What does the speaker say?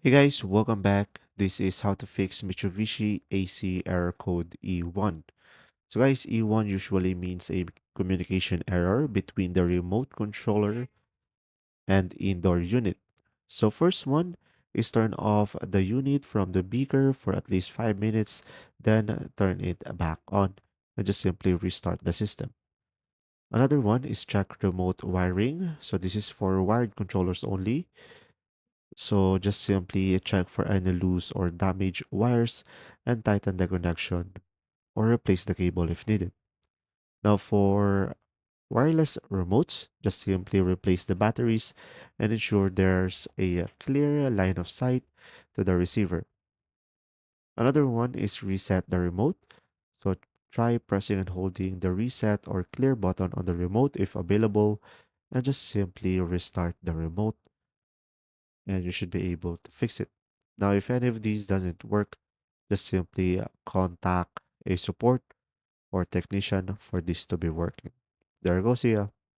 Hey guys, welcome back. This is how to fix Mitsubishi AC error code E1. So guys, E1 usually means a communication error between the remote controller and indoor unit. So first one is turn off the unit from the beaker for at least 5 minutes, then turn it back on and just simply restart the system. Another one is check remote wiring. So this is for wired controllers only. So just simply check for any loose or damaged wires and tighten the connection or replace the cable if needed. Now for wireless remotes, just simply replace the batteries and ensure there's a clear line of sight to the receiver. Another one is reset the remote. So try pressing and holding the reset or clear button on the remote if available and just simply restart the remote and you should be able to fix it. Now, if any of these doesn't work, just simply contact a support or technician for this to be working. There you go, see ya.